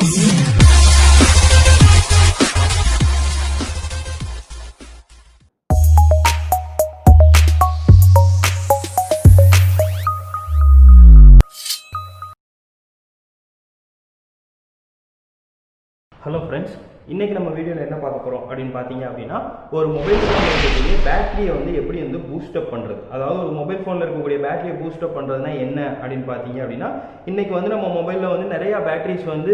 Hello friends, இன்னைக்கு நம்ம வீடியோல என்ன பார்க்க போறோம் அப்படினு பாத்தீங்க அப்படினா ஒரு மொபைல் ஃபோன்ல இருக்கக்கூடிய பேட்டரியை வந்து எப்படி வந்து பூஸ்ட் அப் பண்றது. அதாவது ஒரு மொபைல் ஃபோன்ல இருக்கக்கூடிய பேட்டரியை பூஸ்ட் அப் பண்றதுனா என்ன அப்படினு பாத்தீங்க அப்படினா இன்னைக்கு வந்து நம்ம மொபைல்ல வந்து நிறைய பேட்டரிஸ் வந்து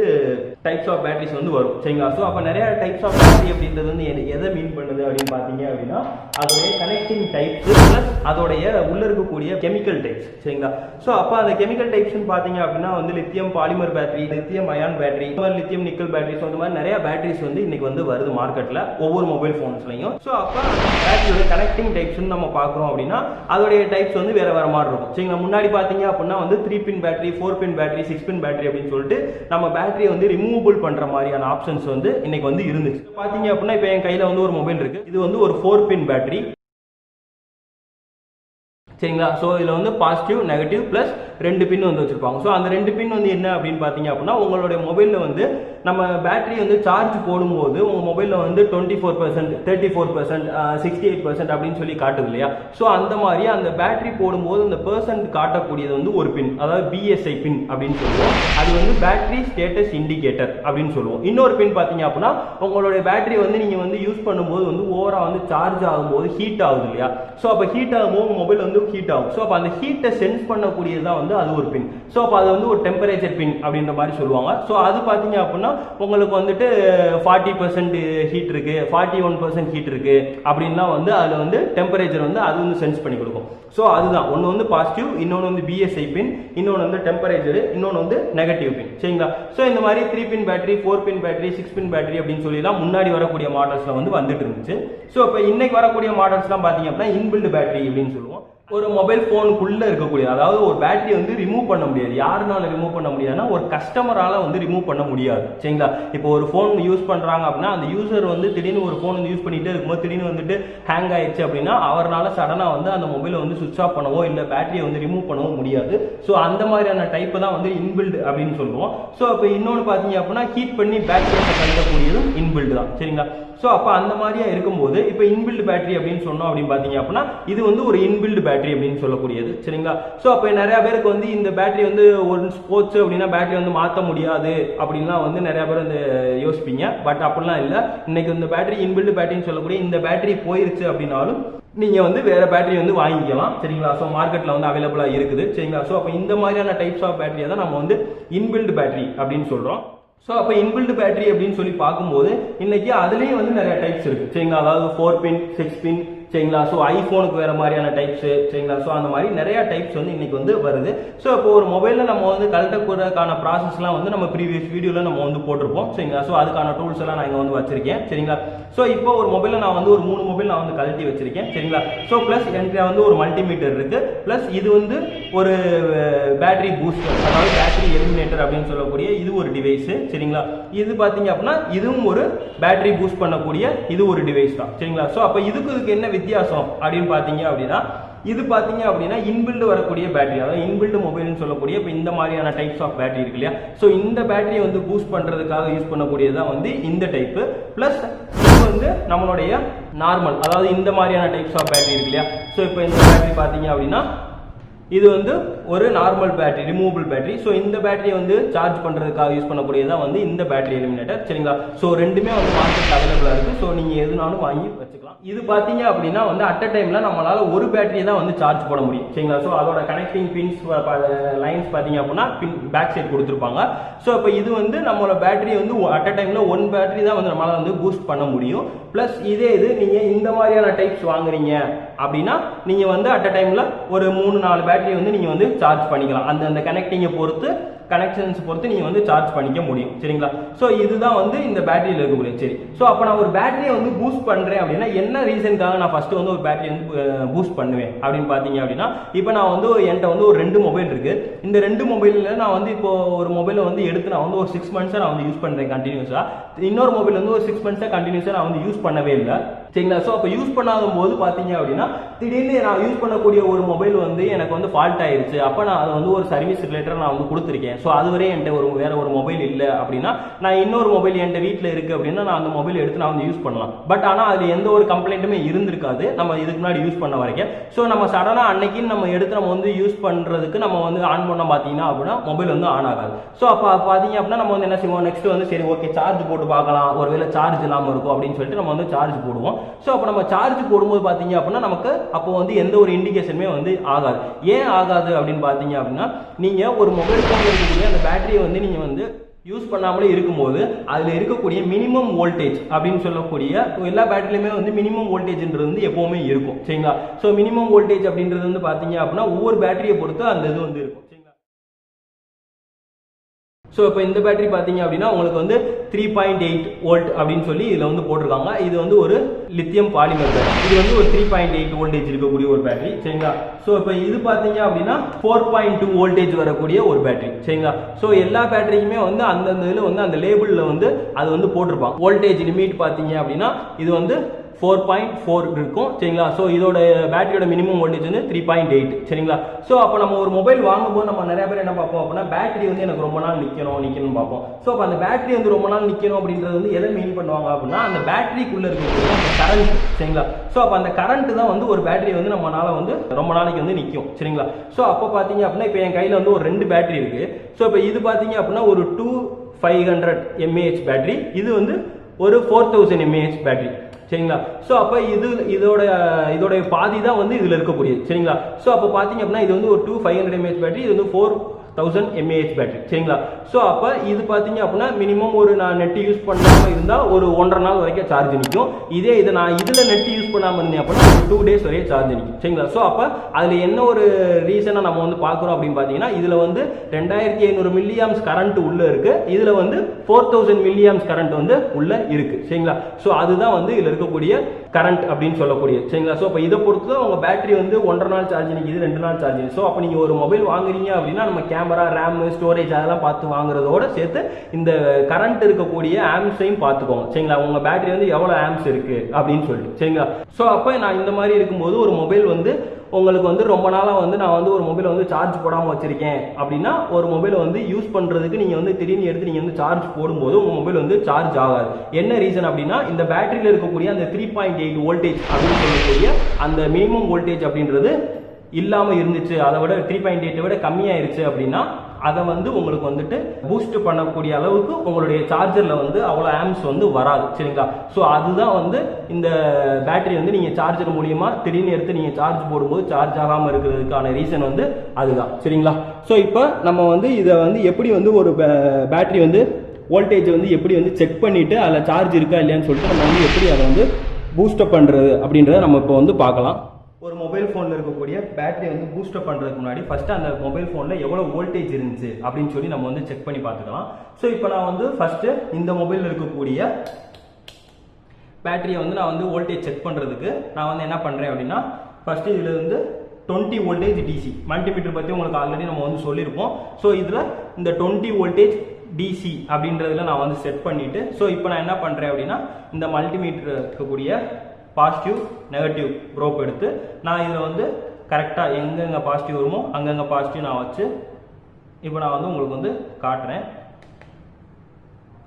டைப்ஸ் ஆஃப் பேட்டரிஸ் வந்து வரும். சரிங்களா? சோ அப்ப நிறைய டைப்ஸ் ஆஃப் பேட்டரி அப்படின்றது வந்து எதை மீன் பண்ணுது அப்படினு பாத்தீங்க அப்படினா அதோட கனெக்டிங் டைப்ஸ் பிளஸ் அதோட உள்ள இருக்கக்கூடிய கெமிக்கல் டைப்ஸ். சரிங்களா? சோ அப்ப அந்த கெமிக்கல் டைப்ஸ்னு பாத்தீங்க அப்படினா வந்து lithium polymer battery, lithium ion battery, lithium nickel batteries அந்த மாதிரி நிறைய பேட்டரிஸ் வந்து இன்னைக்கு வந்து வருது மார்க்கெட்ல ஒவ்வொரு மொபைல் போன்ஸ்லயும். சோ அப்ப பேட்டரியோட கனெக்டிங் டைப்ஸ் நம்ம பார்க்கறோம் அப்படினா அதோட டைப்ஸ் வந்து வேற வேற மாதிரி இருக்கும். சரிங்களா? முன்னாடி பாத்தீங்க அப்படினா வந்து 3 பின் பேட்டரி, 4 பின் பேட்டரி, 6 பின் பேட்டரி அப்படினு சொல்லிட்டு நம்ம பேட்டரியை வந்து ரிமூவபிள் பண்ற மாதிரியான ஆப்ஷன்ஸ் வந்து இன்னைக்கு வந்து இருந்துச்சு. பாத்தீங்க அப்படினா இப்போ என் கையில வந்து ஒரு மொபைல் இருக்கு. இது வந்து ஒரு 4 பின் பேட்டரி. சரிங்களா? சோ இதுல வந்து பாசிட்டிவ், நெகட்டிவ் பிளஸ் 2 பின் வந்து வச்சிருப்பாங்க. சோ அந்த 2 பின் வந்து என்ன அப்படினு பாத்தீங்க அப்படினா உங்களுடைய மொபைல்ல வந்து நம்ம பேட்டரி வந்து சார்ஜ் போடும்போது உங்க மொபைல்ல வந்து 24%, 34%, 68% அப்படினு சொல்லி காட்டுது இல்லையா? சோ அந்த மாதிரி அந்த பேட்டரி போடும்போது அந்த பெர்சன்ட் காட்டக்கூடியது வந்து ஒரு பின், அதாவது பிஎஸ்ஐ பின் அப்படினு சொல்லுவோம். அது வந்து பேட்டரி ஸ்டேட்டஸ் இண்டிகேட்டர் அப்படினு சொல்லுவோம். இன்னொரு பின் பாத்தீங்க அப்படினா உங்களுடைய பேட்டரி வந்து நீங்க வந்து யூஸ் பண்ணும்போது வந்து ஓவரா வந்து சார்ஜ் ஆகும்போது ஹீட் ஆகுது இல்லையா? சோ அப்ப ஹீட் ஆகும்போது மொபைல் வந்து ஹீட் ஆகும். சோ அப்ப அந்த ஹீட்டை சென்ஸ் பண்ணக்கூடியது தான் வந்து அது ஒரு பின். சோ அப்ப அது வந்து ஒரு டெம்பரேச்சர் பின் அப்படின்ற மாதிரி சொல்லுவாங்க. சோ அது பாத்தீங்க அப்படினா உங்களுக்கு வந்துட்டு 40% ஹீட் இருக்கு, 41% ஹீட் இருக்கு அப்படின்னா வந்து அதுல வந்து டெம்பரேச்சர் வந்து அது வந்து சென்ஸ் பண்ணி கொடுக்கும். சோ அதுதான் ஒன்னு வந்து பாசிட்டிவ், இன்னொன்னு வந்து பிஎஸ்ஐ பின், இன்னொன்னு வந்து டெம்பரேச்சர், இன்னொன்னு வந்து நெகட்டிவ் பின். சரிங்களா? சோ இந்த மாதிரி 3 பின் பேட்டரி, 4 பின் பேட்டரி, 6 பின் பேட்டரி அப்படின்னு சொல்லிலாம் முன்னாடி வரக்கூடிய மாடல்ஸ்ல வந்து வந்துட்டு இருந்துச்சு. சோ இப்ப இன்னைக்கு வரக்கூடிய மாடல்ஸ்லாம் பாத்தீங்க அப்படின்னா இன்பில்ட் பேட்டரி அப்படின்னு சொல்லுவோம். ஒரு மொபைல் போனுக்குள்ள இருக்கக்கூடிய, அதாவது ஒரு பேட்டரி வந்து ரிமூவ் பண்ண முடியாது. யாருனால ரிமூவ் பண்ண முடியாதுன்னா ஒரு கஸ்டமரால வந்து ரிமூவ் பண்ண முடியாது. சரிங்களா? இப்போ ஒரு போன் யூஸ் பண்றாங்க அப்படின்னா அந்த யூசர் வந்து திடீர்னு ஒரு போன் வந்து யூஸ் பண்ணிட்டே இருக்கும்போது திடீர்னு வந்துட்டு ஹேங் ஆயிடுச்சு அப்படின்னா அவரால் சடனா வந்து அந்த மொபைலை வந்து சுவிட்ச் ஆஃப் பண்ணவோ இல்ல பேட்டரியை வந்து ரிமூவ் பண்ணவோ முடியாது. ஸோ அந்த மாதிரியான டைப் தான் வந்து இன்பில்ட் அப்படின்னு சொல்லுவோம். ஸோ இப்போ இன்னொன்று பார்த்தீங்க அப்படின்னா ஹீட் பண்ணி பேட்டரியை கழிக்கக்கூடியதும் இன்பில்ட் தான். சரிங்களா? ஸோ அப்போ அந்த மாதிரியா இருக்கும்போது இப்போ இன்பில்ட் பேட்டரி அப்படின்னு சொன்னோம் அப்படின்னு பார்த்தீங்க அப்படின்னா இது வந்து ஒரு இன்பில்ட் பேட்டரி அப்படின்னு சொல்லக்கூடியது. சரிங்களா? ஸோ அப்போ நிறைய பேருக்கு வந்து இந்த பேட்டரி வந்து ஒரு ஸ்போர்ட்ஸ் அப்படின்னா பேட்டரி வந்து மாற்ற முடியாது அப்படின்லாம் வந்து நிறைய பேர் வந்து யோசிப்பீங்க. பட் அப்படிலாம் இல்லை. இன்னைக்கு இந்த பேட்டரி இன்பில்ட் பேட்டரின்னு சொல்லக்கூடிய இந்த பேட்டரி போயிருச்சு அப்படின்னாலும் நீங்க வந்து வேற பேட்டரி வந்து வாங்கிக்கலாம். சரிங்களா? ஸோ மார்க்கெட்ல வந்து அவைலபிளா இருக்குது. சரிங்களா? ஸோ அப்போ இந்த மாதிரியான டைப்ஸ் ஆஃப் பேட்டரியை தான் நம்ம வந்து இன்பில்ட் பேட்டரி அப்படின்னு சொல்றோம். ஸோ அப்போ இன்பில்ட் பேட்டரி அப்படின்னு சொல்லி பார்க்கும்போது இன்னைக்கு அதுலேயும் வந்து நிறைய டைப்ஸ் இருக்கு. சரிங்களா? அதாவது 4 பின், 6 பின். சரிங்களா? ஸோ ஐஃபோனுக்கு வேற மாதிரியான டைப்ஸ். சரிங்களா? ஸோ அந்த மாதிரி நிறைய டைப்ஸ் வந்து இன்னைக்கு வந்து வருது. ஸோ இப்போ ஒரு மொபைலில் நம்ம வந்து கழட்டக்கூடக்கான ப்ராசஸ்லாம் வந்து நம்ம ப்ரீவியஸ் வீடியோவில் நம்ம வந்து போட்டிருப்போம். சரிங்களா? ஸோ அதுக்கான டூல்ஸ் எல்லாம் நான் இங்கே வந்து வச்சிருக்கேன். சரிங்களா? ஸோ இப்போ ஒரு மொபைலில் நான் வந்து ஒரு 3 மொபைல் நான் வந்து கழட்டி வச்சிருக்கேன். சரிங்களா? ஸோ பிளஸ் என்கிட்ட வந்து ஒரு மல்டிமீட்டர் இருக்கு. பிளஸ் இது வந்து ஒரு பேட்டரி பூஸ்டர், அதாவது பேட்டரி எலிமினேட்டர் அப்படின்னு சொல்லக்கூடிய இது ஒரு டிவைஸ். சரிங்களா? இது பார்த்தீங்க அப்படின்னா இதுவும் ஒரு பேட்டரி பூஸ்ட் பண்ணக்கூடிய இது ஒரு டிவைஸ் தான். சரிங்களா? ஸோ அப்போ இதுக்கு என்ன வித்தியாசம் அப்படின்னு பாத்தீங்க அப்படின்னா இது பாத்தீங்க அப்படின்னா இன்பில்ட் வரக்கூடிய பேட்டரி, அதாவது இன்பில்ட் மொபைல்னு சொல்லக்கூடிய இப்போ இந்த மாதிரியான டைப்ஸ் ஆஃப் பேட்டரி இருக்கு இல்லையா? ஸோ இந்த பேட்டரியை வந்து பூஸ்ட் பண்றதுக்காக யூஸ் பண்ணக்கூடியதான் வந்து இந்த டைப். பிளஸ் இது வந்து நம்மளுடைய நார்மல், அதாவது இந்த மாதிரியான டைப்ஸ் ஆஃப் பேட்டரி இருக்கு இல்லையா? ஸோ இப்போ இந்த பேட்டரி பாத்தீங்க அப்படின்னா இது வந்து ஒரு normal battery, removable battery. So இந்த பேட்டரியை வந்து சார்ஜ் பண்றதுக்காக யூஸ் பண்ணக்கூடியதான் வந்து இந்த பேட்டரி எலிமினேட்டர். சரிங்களா? ஸோ ரெண்டுமே வந்து மார்க்கெட் அவைலபிளா இருக்கு. ஸோ நீங்க எதுனாலும் வாங்கி வச்சுக்கலாம். இது பாத்தீங்க அப்படின்னா வந்து அட் அ டைம்ல நம்மளால ஒரு பேட்டரியை தான் வந்து சார்ஜ் போட முடியும். சரிங்களா? ஸோ அதோட கனெக்டிங் பின்ஸ் லைன்ஸ் பாத்தீங்க அப்படின்னா பேக் சைட் கொடுத்துருப்பாங்க. ஸோ இப்போ இது வந்து நம்மளோட பேட்டரி வந்து அட் அ டைம்ல ஒன் பேட்டரி தான் வந்து நம்மளால வந்து பூஸ்ட் பண்ண முடியும். பிளஸ் இதே இது நீங்க இந்த மாதிரியான டைப்ஸ் வாங்குறீங்க அப்படின்னா நீங்க வந்து அட் அ டைம்ல ஒரு 3-4 பேட்டரி வந்து நீங்க வந்து சார்ஜ் பண்ணிக்கலாம். அந்த கனெக்டிங்கை பொறுத்து, கனெக்ஷன்ஸ் பொறுத்து நீங்க வந்து சார்ஜ் பண்ணிக்க முடியும். சரிங்களா? சோ இதுதான் வந்து இந்த பேட்டரியில இருக்கக்கூடிய. சரி, சோ அப்ப நான் ஒரு பேட்டரியை வந்து பூஸ்ட் பண்றேன் அப்படின்னா என்ன ரீசனுக்காக நான் ஃபர்ஸ்ட் வந்து ஒரு பேட்டரி வந்து பூஸ்ட் பண்ணுவேன் அப்படின்னு பாத்தீங்க அப்படின்னா இப்போ நான் வந்து என்கிட்ட வந்து ஒரு 2 மொபைல் இருக்கு. இந்த 2 மொபைல்ல நான் வந்து இப்போ ஒரு மொபைலை வந்து எடுத்து நான் வந்து ஒரு 6 months நான் வந்து யூஸ் பண்றேன் கண்டினியூஸா. இன்னொரு மொபைல் வந்து ஒரு 6 months கண்டினியூஸா நான் வந்து யூஸ் பண்ணவே இல்லை. சரிங்களா. ஸோ அப்போ யூஸ் பண்ணாத போது பார்த்தீங்க அப்படின்னா திடீர்னு நான் யூஸ் பண்ணக்கூடிய ஒரு மொபைல் வந்து எனக்கு வந்து ஃபால்ட் ஆயிருச்சு. அப்போ நான் அதை வந்து ஒரு சர்வீஸ் ரிலேட்டட் நான் வந்து கொடுத்துருக்கேன். ஸோ அதுவரை என்கிட்ட வேற ஒரு மொபைல் இல்லை அப்படின்னா நான் இன்னொரு மொபைல் என்கிட்ட வீட்டில் இருக்கு அப்படின்னா நான் அந்த மொபைல் எடுத்து நான் வந்து யூஸ் பண்ணலாம். பட் ஆனால் அது எந்த ஒரு கம்ப்ளைண்ட்டுமே இருந்திருக்காது நம்ம இதுக்கு முன்னாடி யூஸ் பண்ண வரைக்கும். ஸோ நம்ம சடனாக அன்னைக்கு நம்ம எடுத்து நம்ம வந்து யூஸ் பண்ணுறதுக்கு நம்ம வந்து ஆன் பண்ண பார்த்தீங்கன்னா அப்படின்னா மொபைல் வந்து ஆன் ஆகாது. ஸோ அப்போ பார்த்தீங்க அப்படின்னா நம்ம வந்து என்ன செய்வோம், நெக்ஸ்ட் வந்து சரி ஓகே சார்ஜ் போட்டு பார்க்கலாம், ஒருவேளை சார்ஜ் இல்லாமல் இருக்கும் அப்படின்னு சொல்லிட்டு நம்ம வந்து சார்ஜ் போடுவோம். ஸோ அப்போ நம்ம சார்ஜ் போடும்போது பார்த்தீங்க அப்படின்னா நமக்கு அப்போ வந்து எந்த ஒரு இண்டிகேஷனுமே வந்து ஆகாது. ஏன் ஆகாது அப்படின்னு பார்த்தீங்க அப்படின்னா நீங்கள் ஒரு மொபைல் ஃபோன் இருக்கக்கூடிய அந்த பேட்டரியை வந்து நீங்கள் வந்து யூஸ் பண்ணாமலே இருக்கும்போது அதில் இருக்கக்கூடிய மினிமம் வோல்டேஜ் அப்படின்னு சொல்லக்கூடிய எல்லா பேட்டரியிலுமே வந்து மினிமம் வோல்டேஜ்ன்றது வந்து எப்போவுமே இருக்கும். சரிங்களா. ஸோ மினிமம் வோல்டேஜ் அப்படின்றது வந்து பார்த்தீங்க அப்படின்னா ஒவ்வொரு பேட்டரியை பொறுத்து அந்த இது வந்து இருக்கும். ஸோ இப்போ இந்த பேட்டரி பார்த்தீங்க அப்படின்னா உங்களுக்கு வந்து 3.8 வோல்ட் அப்படின்னு சொல்லி இதில் வந்து போட்டிருக்காங்க. இது வந்து ஒரு லித்தியம் பாலிமர் பேட்டரி. இது வந்து ஒரு 3.8 வோல்டேஜ் இருக்கக்கூடிய ஒரு பேட்டரி. சரிங்களா. ஸோ இப்போ இது பார்த்தீங்க அப்படின்னா 4.2 வோல்டேஜ் வரக்கூடிய ஒரு பேட்டரி. சரிங்களா. ஸோ எல்லா பேட்டரிக்குமே வந்து அந்தந்த இதில் வந்து அந்த லேபிளில் வந்து அது வந்து போட்டிருப்பாங்க. வோல்டேஜ் லிமிட் பார்த்தீங்க அப்படின்னா இது வந்து 4.4 இருக்கும். சரிங்களா. ஸோ இதோட பேட்டரியோட மினிமம் வோல்டேஜ் வந்து 3.8. சரிங்களா. ஸோ அப்போ நம்ம ஒரு மொபைல் வாங்கும்போது நம்ம நிறைய பேர் என்ன பார்ப்போம் அப்படின்னா பேட்டரி வந்து எனக்கு ரொம்ப நாள் நிற்கணும்னு பார்ப்போம். ஸோ அப்போ அந்த பேட்டரி வந்து ரொம்ப நாள் நிற்கணும் அப்படின்றது வந்து எதை மீன் பண்ணுவாங்க அப்படின்னா அந்த பேட்டரிக்குள்ள இருக்கக்கூடிய அந்த கரண்ட். சரிங்களா. ஸோ அப்போ அந்த கரண்ட் தான் வந்து ஒரு பேட்டரி வந்து நம்மளால வந்து ரொம்ப நாளைக்கு வந்து நிற்கும். சரிங்களா. ஸோ அப்போ பார்த்தீங்க அப்படின்னா இப்போ என் கையில் வந்து ஒரு 2 பேட்டரி இருக்கு. ஸோ இப்போ இது பார்த்தீங்க அப்படின்னா ஒரு 2500 mAh பேட்டரி, இது வந்து ஒரு 4000 mAh பேட்டரி. சரிங்களா. ஸோ அப்போ இதோட பாதி தான் வந்து இதில் இருக்கக்கூடியது. சரிங்களா. ஸோ அப்போ பார்த்தீங்க அப்படின்னா இது வந்து ஒரு 2500 mAh பேட்டரி, இது வந்து 4000 mAh பேட்டரி. சரிங்களா. ஸோ அப்போ இது பார்த்தீங்க அப்படின்னா மினிமம் ஒரு நான் நெட் யூஸ் பண்ணாமல் இருந்தால் ஒரு 1.5 நாள் வரைக்கும் சார்ஜ் நிற்கும். இதே இதை நான் இதில் நெட் யூஸ் பண்ணாமல் இருந்தேன் அப்படின்னா ஒரு 2 days வரையும் சார்ஜ் நிற்கும். சரிங்களா. ஸோ அப்போ அதில் என்ன ஒரு ரீசனை நம்ம வந்து பார்க்குறோம் அப்படின்னு பார்த்தீங்கன்னா இதில் வந்து 2500 மில்லியாம்ஸ் கரண்ட் உள்ள இருக்கு, இதில் வந்து 4000 மில்லியாம்ஸ் கரண்ட் வந்து உள்ள இருக்கு. சரிங்களா. ஸோ அதுதான் வந்து இதில் இருக்கக்கூடிய கரண்ட் அப்படின்னு சொல்லக்கூடிய. சரிங்களா. ஸோ அப்போ இதை பொறுத்து தான் உங்க பேட்டரி வந்து 1.5 நாள் சார்ஜ் நிற்கிது, 2 நாள் சார்ஜ். ஸோ அப்போ நீங்கள் ஒரு மொபைல் வாங்குறீங்க அப்படின்னா நம்ம கேமரா, ரேம், ஸ்டோரேஜ் அதெல்லாம் பார்த்து வாங்குறதோட சேர்த்து இந்த கரண்ட் இருக்கக்கூடிய ஆம்ஸையும் பார்த்துக்கோங்க. சரிங்களா. உங்க பேட்டரி வந்து எவ்வளவு ஆம்ஸ் இருக்கு அப்படின்னு சொல்லிட்டு. சரிங்களா. ஸோ அப்போ நான் இந்த மாதிரி இருக்கும்போது ஒரு மொபைல் வந்து உங்களுக்கு வந்து ரொம்ப நாளாக வந்து நான் வந்து ஒரு மொபைலை வந்து சார்ஜ் போடாமல் வச்சிருக்கேன் அப்படின்னா ஒரு மொபைலை வந்து யூஸ் பண்ணுறதுக்கு நீங்கள் வந்து திடீர்னு எடுத்து நீங்கள் வந்து சார்ஜ் போடும்போது உங்கள் மொபைல் வந்து சார்ஜ் ஆகாது. என்ன ரீசன் அப்படின்னா இந்த பேட்டரியில் இருக்கக்கூடிய அந்த 3.8 வோல்டேஜ் அப்படின்னு சொல்லக்கூடிய அந்த மினிமம் வோல்டேஜ் அப்படின்றது இல்லாமல் இருந்துச்சு, அதை விட 3.8 விட கம்மியாயிருச்சு அப்படின்னா அதை வந்து உங்களுக்கு வந்துட்டு பூஸ்ட் பண்ணக்கூடிய அளவுக்கு உங்களுடைய சார்ஜர்ல வந்து அவ்வளோ ஆம்ஸ் வந்து வராது. சரிங்களா. ஸோ அதுதான் வந்து இந்த பேட்டரி வந்து நீங்கள் சார்ஜர் மூலியமா திடீர்னு எடுத்து நீங்கள் சார்ஜ் போடும்போது சார்ஜ் ஆகாமல் இருக்கிறதுக்கான ரீசன் வந்து அதுதான். சரிங்களா. ஸோ இப்போ நம்ம வந்து இதை வந்து எப்படி வந்து ஒரு பேட்டரி வந்து வோல்டேஜ் வந்து எப்படி வந்து செக் பண்ணிட்டு அதில் சார்ஜ் இருக்கா இல்லையான்னு சொல்லிட்டு நம்ம வந்து எப்படி அதை வந்து பூஸ்டப் பண்ணுறது அப்படின்றத நம்ம இப்போ வந்து பார்க்கலாம். ஒரு மொபைல் ஃபோனில் இருக்கக்கூடிய பேட்டரி வந்து பூஸ்டப் பண்ணுறதுக்கு முன்னாடி ஃபஸ்ட்டு அந்த மொபைல் ஃபோனில் எவ்வளோ வோல்டேஜ் இருந்துச்சு அப்படின்னு சொல்லி நம்ம வந்து செக் பண்ணி பார்த்துக்கலாம். ஸோ இப்போ நான் வந்து ஃபஸ்ட்டு இந்த மொபைலில் இருக்கக்கூடிய பேட்டரியை வந்து நான் வந்து வோல்டேஜ் செக் பண்ணுறதுக்கு நான் வந்து என்ன பண்ணுறேன் அப்படின்னா ஃபஸ்ட்டு இதில் வந்து 20 வோல்டேஜ் டிசி மல்டிமீட்டர் பற்றி உங்களுக்கு ஆல்ரெடி நம்ம வந்து சொல்லியிருப்போம். ஸோ இதில் இந்த 20 வோல்டேஜ் டிசி அப்படின்றதுல நான் வந்து செட் பண்ணிவிட்டு ஸோ இப்போ நான் என்ன பண்ணுறேன் அப்படின்னா இந்த மல்டிமீட்டர் இருக்கக்கூடிய பாசிட்டிவ் நெகட்டிவ் ப்ரோப் எடுத்து நான் இதில் வந்து கரெக்டாக எங்கெங்கே பாசிட்டிவ் வருமோ அங்கங்கே பாசிட்டிவ் நான் வச்சு இப்போ நான் வந்து உங்களுக்கு வந்து காட்டுறேன்.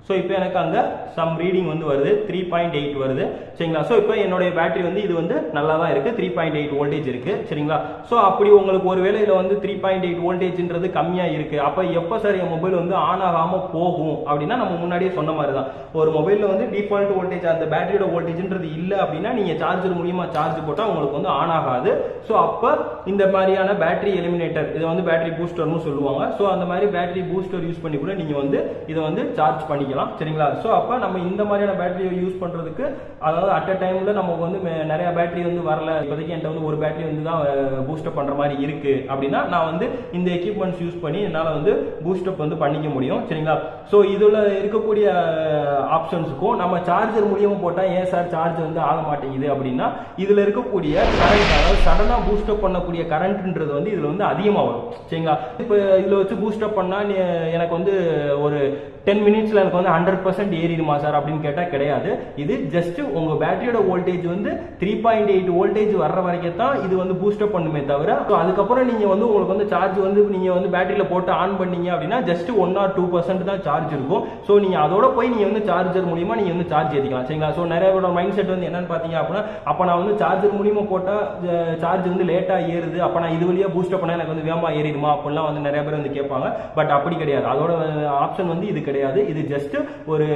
ஸோ இப்போ எனக்கு அங்கே சம் ரீடிங் வந்து வருது, 3.8 வருது. சரிங்களா. ஸோ இப்போ என்னுடைய பேட்டரி வந்து இது வந்து நல்லா தான் இருக்குது, 3.8 வோல்டேஜ் இருக்குது. சரிங்களா. ஸோ அப்படி உங்களுக்கு ஒரு வேளையில் வந்து 3.8 வோல்டேஜ்ன்றது கம்மியாக இருக்குது, அப்போ எப்போ சார் என் மொபைல் வந்து ஆன் ஆகாமல் போகும் அப்படின்னா நம்ம முன்னாடியே சொன்ன மாதிரி தான். ஒரு மொபைலில் வந்து டிஃபால்ட் வோல்டேஜ் அந்த பேட்டரியோட வோல்டேஜ்ன்றது இல்லை அப்படின்னா நீங்கள் சார்ஜர் மூலியமாக சார்ஜ் போட்டால் உங்களுக்கு வந்து ஆன் ஆகாது. ஸோ அப்போ இந்த மாதிரியான பேட்டரி எலிமினேட்டர், இதை வந்து பேட்டரி பூஸ்டர்னு சொல்லுவாங்க. ஸோ அந்த மாதிரி பேட்டரி பூஸ்டர் யூஸ் பண்ணி கூட நீங்கள் வந்து இதை வந்து சார்ஜ் பண்ணிக்கலாம். சரிங்களா. ஸோ அப்போ நம்ம இந்த மாதிரியான பேட்டரியை யூஸ் பண்ணுறதுக்கு அதாவது அட் அ டைம்ல நமக்கு வந்து நிறைய பேட்டரி வந்து வரல, இப்போதைக்கு என்கிட்ட வந்து ஒரு பேட்டரி வந்து தான் பூஸ்டப் பண்ணுற மாதிரி இருக்கு அப்படின்னா நான் வந்து இந்த எக்யூப்மெண்ட்ஸ் யூஸ் பண்ணி என்னால் வந்து பூஸ்டப் வந்து பண்ணிக்க முடியும். சரிங்களா. ஸோ இதில் இருக்கக்கூடிய ஆப்ஷன்ஸுக்கும் நம்ம சார்ஜர் மூலியமாக போட்டால் ஏன் சார் சார்ஜ் வந்து ஆக மாட்டேங்குது அப்படின்னா இதில் இருக்கக்கூடிய கரண்ட் அதாவது சடனாக பூஸ்டப் பண்ணக்கூடிய வரக்கூடிய கரண்ட்ன்றது வந்து இதில் வந்து அதிகமாக வரும் சரிங்களா. இப்போ இதில் வச்சு பூஸ்டப் பண்ணால் எனக்கு வந்து ஒரு 10 மினிட்ஸில் எனக்கு வந்து 100% ஏறிடுமா சார் அப்படின்னு கேட்டால் கிடையாது. இது ஜஸ்ட் உங்கள் பேட்டரியோட வோல்டேஜ் வந்து 3.8 வோல்டேஜ் வர்ற வரைக்கும் தான் இது வந்து பூஸ்டப் பண்ணுமே தவிர அதுக்கப்புறம் நீங்கள் வந்து உங்களுக்கு வந்து சார்ஜ் வந்து நீங்கள் வந்து பேட்டரியில் போட்டு ஆன் பண்ணீங்க அப்படின்னா ஜஸ்ட் 1 or 2% தான் சார்ஜ் இருக்கும். ஸோ நீங்கள் அதோட போய் நீங்கள் வந்து சார்ஜர் மூலியமாக நீங்கள் வந்து சார்ஜ் ஏற்றிக்கலாம் சரிங்களா. ஸோ நிறைய பேரோட மைண்ட் செட் வந்து என்னன்னு பார்த்தீங்க அப்படின்னா அப்போ நான் வந்து சார்ஜர் மூலியமாக போட்டால் சார்ஜ் வந்து லேட்டாக ஏறுது, அப்போ நான் இது வழியாக பூஸ்டப் பண்ணால் எனக்கு வந்து வேகமாக ஏறிடுமா அப்படிலாம் வந்து நிறைய பேர் வந்து கேட்பாங்க. பட் அப்படி கிடையாது, அதோட ஆப்ஷன் வந்து இது கிடையாது. இது ஜஸ்ட் ஒரு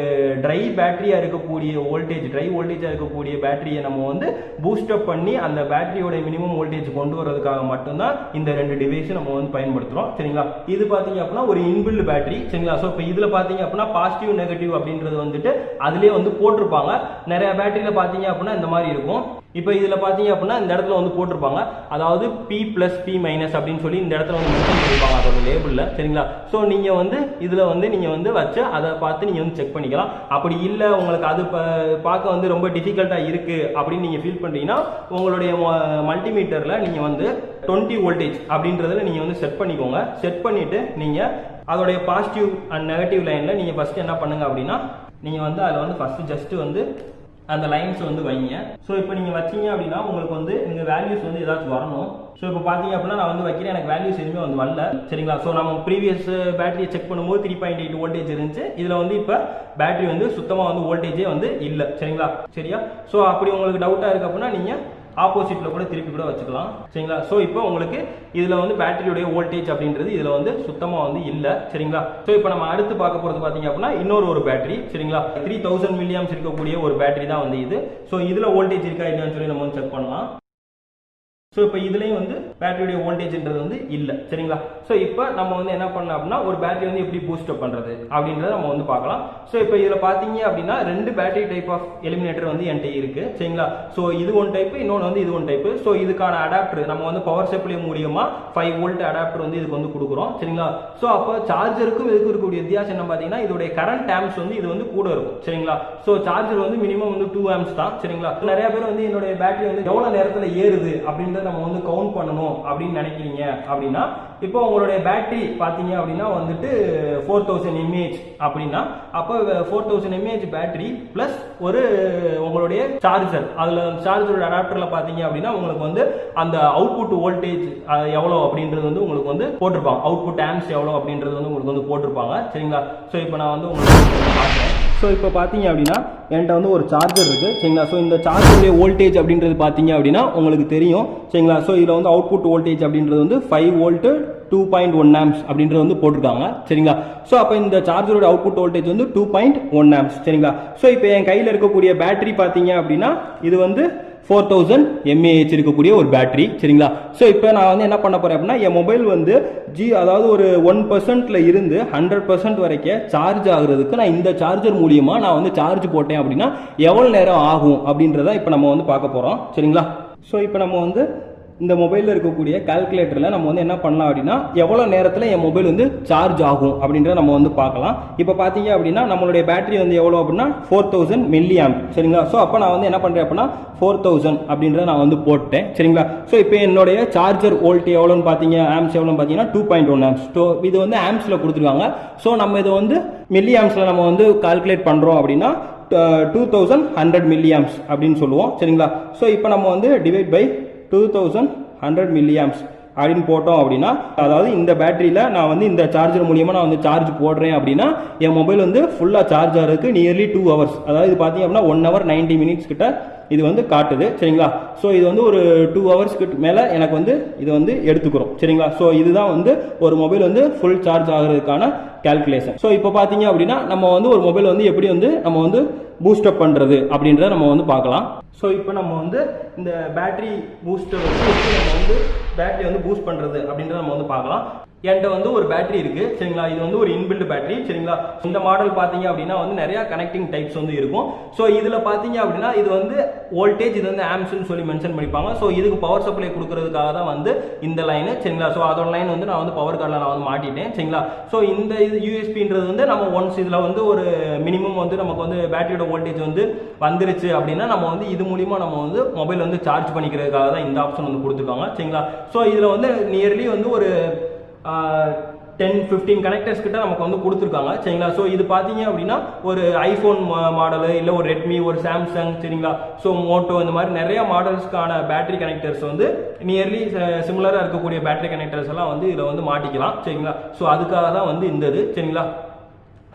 ட்ரை பேட்டரியா இருக்கக்கூடிய வோல்டேஜ், ட்ரை வோல்டேஜா இருக்கக்கூடிய பேட்டரியை நம்ம வந்து பூஸ்டப் பண்ணி அந்த பேட்டரியோட மினிமம் வோல்டேஜ் கொண்டு வரதுக்காக மட்டும்தான் இந்த ரெண்டு டிவைஸ் நம்ம வந்து பயன்படுத்துறோம் சரிங்களா. இது பாத்தீங்க அப்படின்னா ஒரு இன்பில்ட் பேட்டரி சரிங்களா. ஸோ இப்போ இதுல பாத்தீங்க அப்படின்னா பாசிட்டிவ் நெகட்டிவ் அப்படின்றது வந்துட்டு அதுலயே வந்து போட்டிருப்பாங்க. நிறைய பேட்டரியில பாத்தீங்க அப்படின்னா இந்த மாதிரி இருக்கும். இப்போ இதுல பாத்தீங்க அப்படின்னா இந்த இடத்துல வந்து போட்டிருப்பாங்க, அதாவது P+, P- அப்படின்னு சொல்லி இந்த இடத்துல வந்து மென்ஷன் பண்ணிருப்பாங்க அதோட லேபிள்ல சரிங்களா. ஸோ நீங்க வந்து இதுல வந்து நீங்க வந்து வச்சு அதை பார்த்து நீங்க வந்து செக் பண்ணிக்கலாம். அப்படி இல்லை உங்களுக்கு அது பார்க்க வந்து ரொம்ப டிஃபிகல்ட்டா இருக்கு அப்படின்னு நீங்க ஃபீல் பண்றீங்கன்னா உங்களுடைய மல்டிமீட்டர்ல நீங்க வந்து 20 வோல்டேஜ் அப்படின்றதுல நீங்க வந்து செட் பண்ணிக்கோங்க. செட் பண்ணிட்டு நீங்க அதோடைய பாசிட்டிவ் அண்ட் நெகட்டிவ் லைன்ல நீங்க ஃபர்ஸ்ட் என்ன பண்ணுங்க அப்படின்னா நீங்க வந்து அதில் வந்து ஃபர்ஸ்ட் ஜஸ்ட் வந்து அந்த லைன்ஸ் வந்து வைங்க. ஸோ இப்போ நீங்கள் வச்சீங்க அப்படின்னா உங்களுக்கு வந்து இந்த வேல்யூஸ் வந்து ஏதாச்சும் வரணும். ஸோ இப்போ பார்த்தீங்க அப்படின்னா நான் வந்து வைக்கிறேன், எனக்கு வேல்யூஸ் எதுவுமே வந்து வரல சரிங்களா. ஸோ நம்ம ப்ரீவியஸ் பேட்டரியை செக் பண்ணும்போது 3.8 வோல்டேஜ் இருந்துச்சு. இதில் வந்து இப்போ பேட்டரி வந்து சுத்தமாக வந்து வோல்டேஜே வந்து இல்லை சரிங்களா. சரியா, ஸோ அப்படி உங்களுக்கு டவுட்டாக இருக்கு அப்படின்னா நீங்கள் ஆப்போசிட்ல கூட திருப்பி கூட வச்சுக்கலாம் சரிங்களா. ஸோ இப்போ உங்களுக்கு இதுல வந்து பேட்டரியுடைய வோல்டேஜ் அப்படின்றது இதுல வந்து சுத்தமா வந்து இல்ல சரிங்களா. ஸோ இப்போ நம்ம அடுத்து பார்க்க போறது பாத்தீங்க அப்படின்னா இன்னொரு பேட்டரி சரிங்களா. 3000 மில்லியாம்ஸ் இருக்கக்கூடிய ஒரு பேட்டரி தான் வந்து இது. ஸோ இதுல வோல்டேஜ் இருக்கா இல்லையான்னு சொல்லி நம்ம வந்து செக் பண்ணலாம். ஸோ இப்போ இதுலேயும் வந்து பேட்டரியுடைய வோல்டேஜ்ன்றது வந்து இல்லை சரிங்களா. ஸோ இப்போ நம்ம வந்து என்ன பண்ணலாம் அப்படின்னா ஒரு பேட்டரி வந்து எப்படி பூஸ்டப் பண்ணுறது அப்படின்றத நம்ம வந்து பார்க்கலாம். ஸோ இப்போ இதில் பார்த்தீங்க அப்படின்னா ரெண்டு பேட்டரி டைப் ஆஃப் எலிமினேட்டர் வந்து என்கிட்ட இருக்கு சரிங்களா. ஸோ இது ஒன் டைப், இன்னொன்று வந்து இது ஒன் டைப். ஸோ இதுக்கான அடாப்டர் நம்ம வந்து பவர் சப்ளை மூலியமா 5 வோல்ட் அடாப்டர் வந்து இதுக்கு வந்து கொடுக்குறோம் சரிங்களா. ஸோ அப்போ சார்ஜருக்கும் இதுக்கு இருக்கக்கூடிய வித்தியாசம் என்ன பார்த்தீங்கன்னா இதோடைய கரண்ட் ஆம்ஸ் வந்து இது வந்து கூட இருக்கும் சரிங்களா. ஸோ சார்ஜர் வந்து மினிமம் வந்து 2 ஆம்ஸ் தான் சரிங்களா. நிறைய பேர் வந்து என்னுடைய பேட்டரி வந்து எவ்வளோ நேரத்தில் ஏறுது அப்படின்ற நம்ம வந்து கவுண்ட் பண்ணணும் அப்படின்னு நினைக்கிறீங்க அப்படின்னா இப்போ உங்களுடைய பேட்டரி பாத்தீங்க அப்படின்னா வந்துட்டு 4000 mAh அப்படின்னா அப்போ 4000 mAh பேட்டரி பிளஸ் ஒரு உங்களுடைய சார்ஜர், அதுல சார்ஜரோட அடாப்டர்ல பாத்தீங்க அப்படின்னா உங்களுக்கு வந்து அந்த அவுட்புட் வோல்டேஜ் எவ்வளவு அப்படின்றது வந்து உங்களுக்கு வந்து போட்டிருப்பாங்க. அவுட்புட் ஆம்ஸ் எவ்வளவு அப்படின்றது வந்து உங்களுக்கு வந்து போட்டிருப்பாங்க சரிங்களா. ஸோ இப்போ நான் வந்து உங்களுக்கு பார்க்குறேன். ஸோ இப்போ பார்த்தீங்க அப்படின்னா என்கிட்ட வந்து ஒரு சார்ஜர் இருக்குது சரிங்களா. ஸோ இந்த சார்ஜருடைய வோல்டேஜ் அப்படின்றது பார்த்தீங்க அப்படின்னா உங்களுக்கு தெரியும் சரிங்களா. ஸோ இதில் வந்து அவுட்புட் வோல்டேஜ் அப்படின்றது வந்து 5 வோல்ட் 2.1 ஆம்ஸ் அப்படின்றது வந்து போட்டிருக்காங்க சரிங்களா. ஸோ அப்போ இந்த சார்ஜரோட அவுட்புட் வோல்டேஜ் வந்து 2.1 ஆம்ஸ் சரிங்களா. ஸோ இப்போ என் கையில் இருக்கக்கூடிய பேட்டரி பார்த்தீங்க அப்படின்னா இது வந்து 4000 mAh இருக்கக்கூடிய ஒரு பேட்டரி சரிங்களா. ஸோ இப்போ நான் வந்து என்ன பண்ண போறேன் அப்படின்னா என் மொபைல் வந்து அதாவது ஒரு 1% இருந்து 100% வரைக்கும் சார்ஜ் ஆகுறதுக்கு நான் இந்த சார்ஜர் மூலியமா நான் வந்து சார்ஜ் போட்டேன் அப்படின்னா எவ்வளவு நேரம் ஆகும் அப்படின்றத இப்போ நம்ம வந்து பார்க்க போறோம் சரிங்களா. ஸோ இப்போ நம்ம வந்து இந்த மொபைலில் இருக்கக்கூடிய கால்குலேட்டரில் நம்ம வந்து என்ன பண்ணலாம் அப்படின்னா எவ்வளோ நேரத்தில் என் மொபைல் வந்து சார்ஜ் ஆகும் அப்படின்றத நம்ம வந்து பார்க்கலாம். இப்போ பார்த்தீங்க அப்படின்னா நம்மளுடைய பேட்டரி வந்து எவ்வளோ அப்படின்னா 4000 மில்லியாம்ப் சரிங்களா. ஸோ அப்போ நான் வந்து என்ன பண்ணுறேன் அப்படின்னா 4000 அப்படின்றத நான் வந்து போட்டேன் சரிங்களா. ஸோ இப்போ என்னுடைய சார்ஜர் வோல்ட் எவ்வளோன்னு பார்த்தீங்க, ஆம்ஸ் எவ்வளோன்னு பார்த்தீங்கன்னா 2.1 ஆம்ஸ். ஸோ இது வந்து ஆம்ஸில் கொடுத்துருக்காங்க. ஸோ நம்ம இதை வந்து மில்லி ஆம்ஸில் நம்ம வந்து கால்குலேட் பண்ணுறோம் அப்படின்னா 2100 மில்லியாம்ஸ் அப்படின்னு சொல்லுவோம் சரிங்களா. ஸோ இப்போ நம்ம வந்து டிவைட் பை 2100 மில்லியாம்ஸ் அப்படின்னு போட்டோம் அப்படின்னா அதாவது இந்த பேட்டரியில நான் வந்து இந்த சார்ஜர் மூலியமா நான் வந்து சார்ஜ் போடுறேன் அப்படின்னா என் மொபைல் வந்து ஃபுல்லா சார்ஜ் ஆகிறதுக்கு நியர்லி 2 ஹவர்ஸ், அதாவது இது பார்த்தீங்க அப்படின்னா 1 hour 90 minutes கிட்ட இது வந்து காட்டுது சரிங்களா. ஸோ இது வந்து ஒரு 2 ஹவர்ஸ்க்கு மேலே எனக்கு வந்து இது வந்து எடுத்துக்கிறோம் சரிங்களா. ஸோ இதுதான் வந்து ஒரு மொபைல் வந்து ஃபுல் சார்ஜ் ஆகிறதுக்கான கால்குலேஷன். ஸோ இப்போ பார்த்தீங்க அப்படின்னா நம்ம வந்து ஒரு மொபைல் வந்து எப்படி வந்து நம்ம வந்து பூஸ்டப் பண்ணுறது அப்படின்றத நம்ம வந்து பார்க்கலாம். ஸோ இப்போ நம்ம வந்து இந்த பேட்டரி பூஸ்டர் வச்சு நம்ம வந்து பேட்டரி வந்து பூஸ்ட் பண்ணுறது அப்படின்றத நம்ம வந்து பார்க்கலாம். என்கிட்ட வந்து ஒரு பேட்டரி இருக்கு சரிங்களா. இது வந்து ஒரு இன்பில்ட் பேட்டரி சரிங்களா. இந்த மாடல் பாத்தீங்க அப்படின்னா வந்து நிறைய கனெக்டிங் டைப்ஸ் வந்து இருக்கும். ஸோ இதுல பாத்தீங்க அப்படின்னா இது வந்து வோல்டேஜ், இது வந்து ஆம்ப்ஸ்னு சொல்லி மென்ஷன் பண்ணிப்பாங்க. ஸோ இதுக்கு பவர் சப்ளை கொடுக்கறதுக்காக தான் வந்து இந்த லைன் சரிங்களா. ஸோ அதோட லைன் வந்து நான் வந்து பவர் கார்டில் நான் வந்து மாட்டிட்டேன் சரிங்களா. ஸோ இந்த இது யூஎஸ்பின்றது வந்து நம்ம ஒன்ஸ் இதுல வந்து ஒரு மினிமம் வந்து நமக்கு வந்து பேட்டரியோட வோல்டேஜ் வந்து வந்துருச்சு அப்படின்னா நம்ம வந்து இது மூலியமா நம்ம வந்து மொபைல் வந்து சார்ஜ் பண்ணிக்கிறதுக்காக தான் இந்த ஆப்ஷன் வந்து கொடுத்துருக்காங்க சரிங்களா. ஸோ இதுல வந்து நியர்லி வந்து ஒரு 10-15 கனெக்டர்ஸ் கிட்ட நமக்கு வந்து கொடுத்துருக்காங்க சரிங்களா. ஸோ இது பார்த்தீங்க அப்படின்னா ஒரு ஐஃபோன் மாடலு இல்லை ஒரு ரெட்மி, ஒரு சாம்சங் சரிங்களா. ஸோ மோட்டோ இந்த மாதிரி நிறைய மாடல்ஸ்க்கான பேட்டரி கனெக்டர்ஸ் வந்து நியர்லி சிமிலராக இருக்கக்கூடிய பேட்டரி கனெக்டர்ஸ் எல்லாம் வந்து இதில் வந்து மாட்டிக்கலாம் சரிங்களா. ஸோ அதுக்காக தான் வந்து இந்த இது சரிங்களா.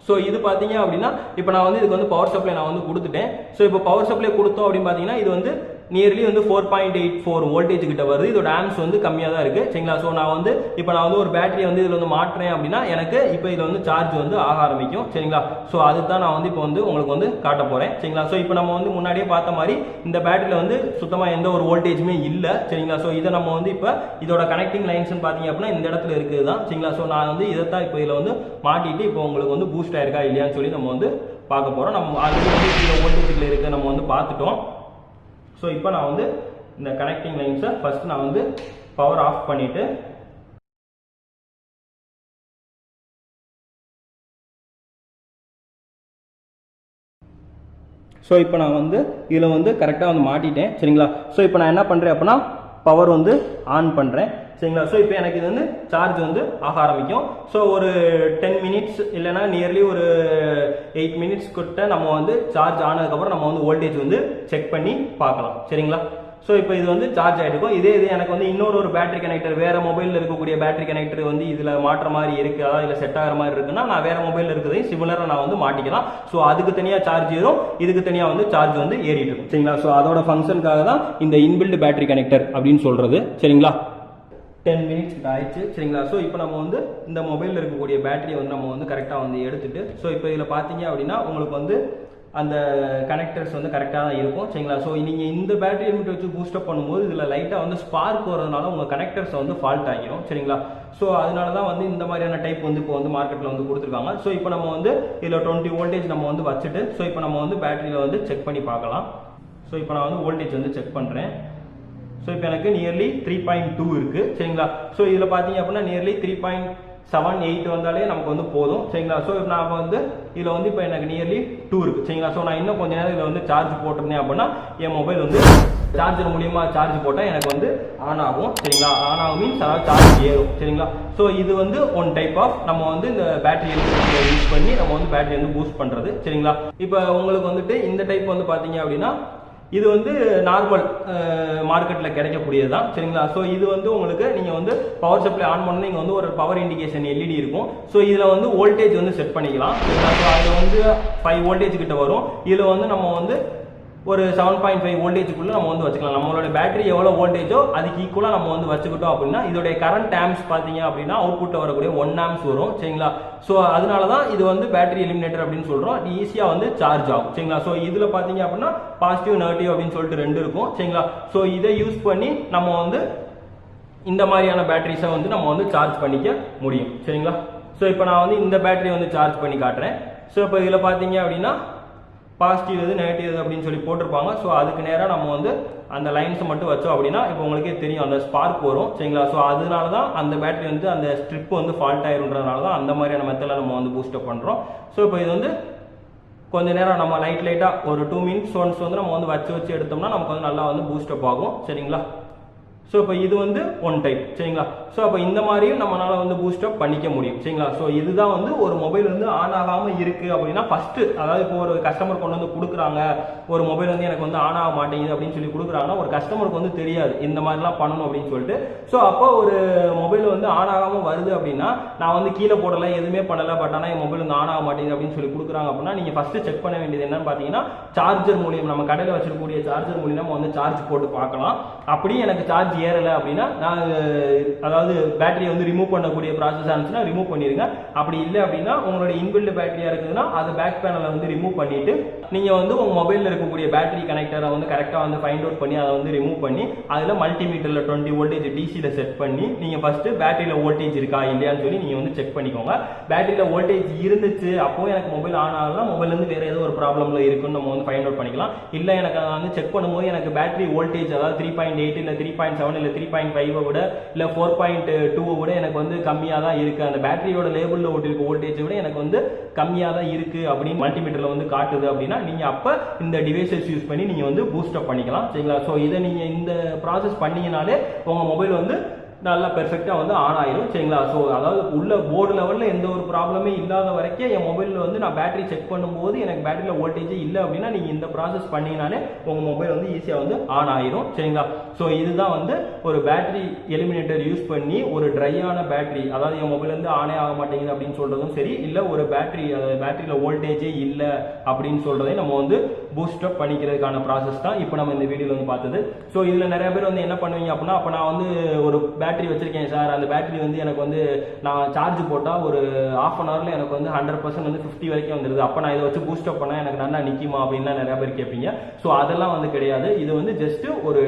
ஸோ இது பார்த்தீங்க அப்படின்னா இப்போ நான் வந்து இதுக்கு வந்து பவர் சப்ளை நான் வந்து கொடுத்துட்டேன். ஸோ இப்போ பவர் சப்ளை கொடுத்தோம் அப்படின்னு பார்த்தீங்கன்னா இது வந்து நியர்லி வந்து 4.84 வோல்டேஜ் கிட்ட வருது. இதோட ஆம்ஸ் வந்து கம்மியாக தான் இருக்கு சரிங்களா. ஸோ நான் வந்து இப்போ நான் வந்து ஒரு பேட்டரியை வந்து இதில் வந்து மாட்டுறேன் அப்படின்னா எனக்கு இப்போ இதில் வந்து சார்ஜ் வந்து ஆக ஆரம்பிக்கும் சரிங்களா. ஸோ அதுதான் நான் வந்து இப்போ வந்து உங்களுக்கு வந்து காட்ட போறேன் சரிங்களா. ஸோ இப்போ நம்ம வந்து முன்னாடியே பார்த்த மாதிரி இந்த பேட்டரியில் வந்து சுத்தமாக எந்த ஒரு வோல்டேஜுமே இல்லை சரிங்களா. ஸோ இதை நம்ம வந்து இப்போ இதோட கனெக்டிங் லைன்ஸ் பார்த்தீங்க அப்படின்னா இந்த இடத்துல இருக்குது தான் சரிங்களா. ஸோ நான் வந்து இதைத்தான் இப்போ இதில் வந்து மாட்டிட்டு இப்போ உங்களுக்கு வந்து பூஸ்ட் ஆயிருக்கா இல்லையான்னு சொல்லி நம்ம வந்து பார்க்க போகிறோம். நம்ம ஆல்ரெடி வந்து இந்த வோல்டேஜில் இருக்கு நம்ம வந்து பார்த்துட்டோம். ஸோ இப்போ நான் வந்து இந்த கனெக்டிங் லைன்ஸை ஃபர்ஸ்ட் நான் வந்து பவர் ஆஃப் பண்ணிட்டு ஸோ இப்போ நான் வந்து இதில் வந்து கரெக்டாக வந்து மாட்டிட்டேன் சரிங்களா. ஸோ இப்போ நான் என்ன பண்ணுறேன் அப்படின்னா பவர் வந்து ஆன் பண்ணுறேன் சரிங்களா. ஸோ இப்போ எனக்கு இது வந்து சார்ஜ் வந்து ஆக ஆரம்பிக்கும். ஸோ ஒரு 10 மினிட்ஸ் இல்லைனா நியர்லி ஒரு 8 மினிட்ஸ் கிட்ட நம்ம வந்து சார்ஜ் ஆனதுக்கப்புறம் நம்ம வந்து வோல்டேஜ் வந்து செக் பண்ணி பார்க்கலாம் சரிங்களா. ஸோ இப்போ இது வந்து சார்ஜ் ஆகிருக்கும். இது எனக்கு வந்து இன்னொரு பேட்டரி கனெக்டர் வேற மொபைலில் இருக்கக்கூடிய பேட்டரி கனெக்டர் வந்து இதில் மாற்ற மாதிரி இருக்கு, அதாவது இதில் செட் ஆகிற மாதிரி இருக்குன்னா நான் வேற மொபைலில் இருக்கிறதையும் சிமிலராக நான் வந்து மாட்டிக்கலாம். ஸோ அதுக்கு தனியாக சார்ஜ் ஏறும், இதுக்கு தனியாக வந்து சார்ஜ் வந்து ஏறிட்டு இருக்கும் சரிங்களா. ஸோ அதோட ஃபங்க்ஷனுக்காக தான் இந்த இன்பில்ட் பேட்டரி கனெக்டர் அப்படின்னு சொல்றது சரிங்களா. 10 மினிட்ஸ் ஆயிடுச்சு சரிங்களா. ஸோ இப்போ நம்ம வந்து இந்த மொபைலில் இருக்கக்கூடிய பேட்டரியை வந்து நம்ம வந்து கரெக்டாக வந்து எடுத்துட்டு ஸோ இப்போ இதில் பார்த்தீங்க அப்படின்னா உங்களுக்கு வந்து அந்த கனெக்டர்ஸ் வந்து கரெக்டாக தான் இருக்கும் சரிங்களா. ஸோ நீங்கள் இந்த பேட்டரி லிமிட் வச்சு பூஸ்டப் பண்ணும்போது இதில் லைட்டாக வந்து ஸ்பார்க் வரதுனால உங்கள் கனெக்டர்ஸ் வந்து ஃபால்ட் ஆகிடும் சரிங்களா. ஸோ அதனால தான் வந்து இந்த மாதிரியான டைப் வந்து இப்போ வந்து மார்க்கெட்டில் வந்து கொடுத்துருக்காங்க. ஸோ இப்போ நம்ம வந்து இதில் 20 வோல்டேஜ் நம்ம வந்து வச்சுட்டு ஸோ இப்போ நம்ம வந்து பேட்டரியில் வந்து செக் பண்ணி பார்க்கலாம். ஸோ இப்போ நான் வந்து வோல்டேஜ் வந்து செக் பண்ணுறேன். ஸோ இப்போ எனக்கு நியர்லி 3.2 இருக்கு சரிங்களா. ஸோ இதில் பார்த்தீங்க அப்படின்னா நியர்லி 3.78 வந்தாலே நமக்கு வந்து போதும் சரிங்களா. ஸோ நான் வந்து இதில் வந்து இப்போ எனக்கு நியர்லி 2 இருக்கு சரிங்களா. ஸோ நான் இன்னும் கொஞ்ச நேரம் இதில் வந்து சார்ஜ் போட்டிருந்தேன் அப்படின்னா என் மொபைல் வந்து சார்ஜர் மூலியமா சார்ஜ் போட்டால் எனக்கு வந்து ஆன் ஆகும் சரிங்களா. ஆன் ஆகும் மீன்ஸ் அதாவது சார்ஜ் ஏறும் சரிங்களா. ஸோ இது வந்து ஒன் டைப் ஆஃப் நம்ம வந்து இந்த பேட்டரி யூஸ் பண்ணி நம்ம வந்து பேட்டரி வந்து பூஸ்ட் பண்ணுறது சரிங்களா. இப்போ உங்களுக்கு வந்துட்டு இந்த டைப் வந்து பார்த்தீங்க அப்படின்னா இது வந்து நார்மல் மார்க்கெட்டில் கிடைக்கக்கூடியது தான் சரிங்களா. ஸோ இது வந்து உங்களுக்கு நீங்கள் வந்து பவர் சப்ளை ஆன் பண்ணி நீங்கள் வந்து ஒரு பவர் இண்டிகேஷன் எல்இடி இருக்கும். ஸோ இதில் வந்து வோல்டேஜ் வந்து செட் பண்ணிக்கலாம் சரிங்களா. ஸோ அதில் வந்து 5 வோல்டேஜ் கிட்ட வரும். இதில் வந்து நம்ம வந்து ஒரு 7.5 வோல்டேஜுக்குள்ள நம்ம வந்து வச்சுக்கலாம். நம்மளோட பேட்டரி எவ்வளோ வோல்டேஜோ அதுக்கு ஈக்குவலாக நம்ம வந்து வச்சுக்கிட்டோம் அப்படின்னா இதோடைய கரண்ட் ஆம்ஸ் பார்த்தீங்க அப்படின்னா அவுட்புட்டில் வரக்கூடிய 1 ஆம்ஸ் வரும் சரிங்களா. ஸோ அதனால தான் இது வந்து பேட்டரி எலிமினேட்டர் அப்படின்னு சொல்கிறோம். ஈஸியாக வந்து சார்ஜ் ஆகும் சரிங்களா. ஸோ இதில் பார்த்தீங்க அப்படின்னா பாசிட்டிவ் நெகட்டிவ் அப்படின்னு சொல்லிட்டு 2 இருக்கும் சரிங்களா. ஸோ இதை யூஸ் பண்ணி நம்ம வந்து இந்த மாதிரியான பேட்டரிஸை வந்து நம்ம வந்து சார்ஜ் பண்ணிக்க முடியும் சரிங்களா. ஸோ இப்போ நான் வந்து இந்த பேட்டரியை வந்து சார்ஜ் பண்ணி காட்டுறேன். ஸோ இப்போ இதில் பார்த்தீங்க அப்படின்னா பாசிட்டிவ் எது நெகட்டிவ் எது அப்படின்னு சொல்லி போட்டிருப்பாங்க. ஸோ அதுக்கு நேராக நம்ம வந்து அந்த லைன்ஸை மட்டும் வச்சோம் அப்படின்னா இப்போ உங்களுக்கே தெரியும் அந்த ஸ்பார்க் வரும் சரிங்களா. ஸோ அதனால தான் அந்த பேட்டரி வந்து அந்த ஸ்ட்ரிப் வந்து ஃபால்ட் ஆயிருன்றதுனால தான் அந்த மாதிரியான மெத்தடில் நம்ம வந்து பூஸ்டப் பண்ணுறோம். ஸோ இப்போ இது வந்து கொஞ்ச நேரம் நம்ம லைட்டாக ஒரு 2 மினிட்ஸ் ஒன்ஸ் வந்து நம்ம வந்து வச்சு எடுத்தோம்னா நமக்கு வந்து நல்லா வந்து பூஸ்டப் ஆகும் சரிங்களா. ஸோ இப்போ இது வந்து ஒன் டைப் சரிங்களா. ஸோ அப்போ இந்த மாதிரியும் நம்மளால வந்து பூஸ்டப் பண்ணிக்க முடியும் சரிங்களா. ஸோ இதுதான் வந்து ஒரு மொபைல் வந்து ஆன் ஆகாமல் இருக்கு அப்படின்னா ஃபர்ஸ்ட், அதாவது இப்போ ஒரு கஸ்டமர் கொண்டு வந்து கொடுக்குறாங்க ஒரு மொபைல் வந்து எனக்கு வந்து ஆன் ஆக மாட்டேங்குது அப்படின்னு சொல்லி கொடுக்குறாங்கன்னா ஒரு கஸ்டமருக்கு வந்து தெரியாது இந்த மாதிரிலாம் பண்ணணும் அப்படின்னு சொல்லிட்டு. ஸோ அப்போ ஒரு மொபைல் வந்து ஆன் ஆகாமல் வருது அப்படின்னா நான் வந்து கீழே போடலை எதுவுமே பண்ணலை, பட் ஆனால் என் மொபைல் வந்து ஆன் ஆக மாட்டேங்குது அப்படின்னு சொல்லி கொடுக்குறாங்க அப்படின்னா நீங்கள் ஃபர்ஸ்ட் செக் பண்ண வேண்டியது என்னன்னு பார்த்தீங்கன்னா சார்ஜர் மூலியம் நம்ம கடையில் வச்சிருக்கக்கூடிய சார்ஜர் மூலியம் நம்ம வந்து சார்ஜ் போட்டு பார்க்கலாம். அப்படி எனக்கு சார்ஜ் சார்ஜ் ஏறலை அப்படின்னா நான் அதாவது பேட்டரியை வந்து ரிமூவ் பண்ணக்கூடிய ப்ராசஸ் ஆனிச்சுன்னா ரிமூவ் பண்ணிடுங்க. அப்படி இல்லை அப்படின்னா உங்களுடைய இன்பில்ட் பேட்டரியா இருக்குதுன்னா அது பேக் பேனலை வந்து ரிமூவ் பண்ணிட்டு நீங்க வந்து உங்க மொபைலில் இருக்கக்கூடிய பேட்டரி கனெக்டரை வந்து கரெக்டாக வந்து ஃபைண்ட் அவுட் பண்ணி அதை வந்து ரிமூவ் பண்ணி அதில் மல்டிமீட்டரில் 20 வோல்டேஜ் டிசியில் செட் பண்ணி நீங்கள் ஃபர்ஸ்ட் பேட்டரியில் வோல்டேஜ் இருக்கா இல்லையான்னு சொல்லி நீங்கள் வந்து செக் பண்ணிக்கோங்க. பேட்டரியில் வோல்டேஜ் இருந்துச்சு அப்போ எனக்கு மொபைல் ஆன் ஆகலாம், மொபைல் வந்து வேற ஏதோ ஒரு ப்ராப்ளம்ல இருக்குன்னு நம்ம வந்து ஃபைண்ட் அவுட் பண்ணிக்கலாம். இல்லை எனக்கு வந்து செக் பண்ணும்போது எனக்கு பேட்டரி வோல்டேஜ் அதாவது 3.8 இல்லை 3.7 இல்லை 3.5 விட இல்லை 4.2 விட எனக்கு வந்து கம்மியாக தான் இருக்கு, அந்த பேட்டரியோட லேபிளில் ஓட்டிருக்க வோல்டேஜ் விட எனக்கு வந்து கம்மியாக தான் இருக்கு அப்படின்னு மல்டிமீட்டர்ல வந்து காட்டுது அப்படின்னா நீங்க அப்ப இந்த டிவைசஸ் யூஸ் பண்ணி நீங்க வந்து பூஸ்ட் அப் பண்ணிக்கலாம். சரிங்களா? ஸோ இதை நீங்க இந்த ப்ராசஸ் பண்ணீங்கனாலே உங்க மொபைல் வந்து நல்லா பெர்ஃபெக்டாக வந்து ஆன் ஆயிரும். சரிங்களா? ஸோ அதாவது உள்ள போர்டு லெவலில் எந்த ஒரு ப்ராப்ளமே இல்லாத வரைக்கும் என் மொபைலில் வந்து நான் பேட்டரி செக் பண்ணும்போது எனக்கு பேட்டரியில் வோல்டேஜ் இல்லை அப்படின்னா நீங்கள் இந்த ப்ராசஸ் பண்ணீங்கனாலே உங்கள் மொபைல் வந்து ஈஸியாக வந்து ஆன் ஆயிரும். சரிங்களா? ஸோ இதுதான் வந்து ஒரு பேட்டரி எலிமினேட்டர் யூஸ் பண்ணி ஒரு ட்ரையான பேட்டரி, அதாவது என் மொபைல் வந்து ஆனே ஆக மாட்டேங்குது அப்படின்னு சொல்றதும் சரி, இல்லை ஒரு பேட்டரியில் வோல்டேஜே இல்லை அப்படின்னு சொல்றதை நம்ம வந்து பூஸ்ட் அப் பண்ணிக்கிறதுக்கான ப்ராசஸ் தான் இப்போ நம்ம இந்த வீடியோவில் வந்து பார்த்தது. ஸோ இதில் நிறைய பேர் வந்து என்ன பண்ணுவீங்க அப்படின்னா, அப்போ நான் வந்து ஒரு பேட்டரி வச்சிருக்கேன் சார், அந்த பேட்டரி வந்து எனக்கு வந்து நான் சார்ஜ் போட்டால் ஒரு ½ அன் ஹவர்ல எனக்கு வந்து 100% வந்து 50 வரைக்கும் வந்துருது, அப்போ நான் இதை வச்சு பூஸ்ட் அப் பண்ணால் எனக்கு நல்லா நிற்குமா அப்படின்லாம் நிறைய பேர் கேட்பீங்க. ஸோ அதெல்லாம் வந்து கிடையாது. இது வந்து ஜஸ்ட் ஒரு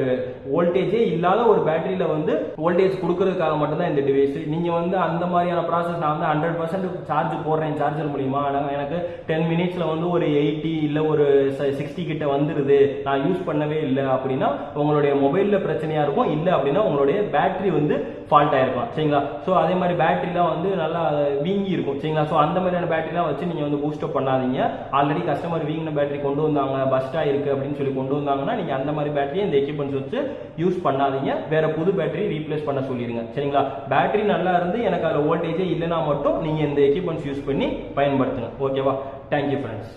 வோல்டேஜே இல்லாத ஒரு பேட்டரியில வந்து வோல்டேஜ் கொடுக்கறதுக்காக மட்டும்தான் இந்த டிவைஸ். நீங்க வந்து அந்த மாதிரியான ப்ராசஸ் நான் வந்து 100% சார்ஜ் போடுறேன் சார்ஜர் மூலியமா எனக்கு 10 மினிட்ஸ்ல வந்து ஒரு 80 இல்லை ஒரு 60 கிட்ட வந்துருது, நான் யூஸ் பண்ணவே இல்லை அப்படின்னா உங்களுடைய மொபைல்ல பிரச்சனையா இருக்கும், இல்லை அப்படின்னா உங்களுடைய பேட்டரி வந்து ஃபால்ட் ஆயிருக்கும். சரிங்களா? ஸோ அதே மாதிரி பேட்டரிலாம் வந்து நல்லா வீங்கி இருக்கும். சரிங்களா? ஸோ அந்த மாதிரியான பேட்டரிலாம் வச்சு நீங்க வந்து பூஸ்ட் அப் பண்ணாதீங்க. ஆல்ரெடி கஸ்டமர் வீங்கின பேட்டரி கொண்டு வந்தாங்க, பஸ்டா இருக்கு அப்படின்னு சொல்லி கொண்டு வந்தாங்கன்னா நீங்க அந்த மாதிரி பேட்டரியை இந்த எக்யூப்மெண்ட்ஸ் வச்சு யூஸ் பண்ணாதீங்க, வேற புது பேட்டரி ரீப்ளேஸ் பண்ண சொல்லிடுங்க. சரிங்களா? பேட்டரி நல்லா இருந்து எனக்கு அதில் வோல்டேஜே இல்லைன்னா மட்டும் நீங்க இந்த எக்யூப்மெண்ட்ஸ் யூஸ் பண்ணி பயன்படுத்துங்க. ஓகேவா? Thank you friends.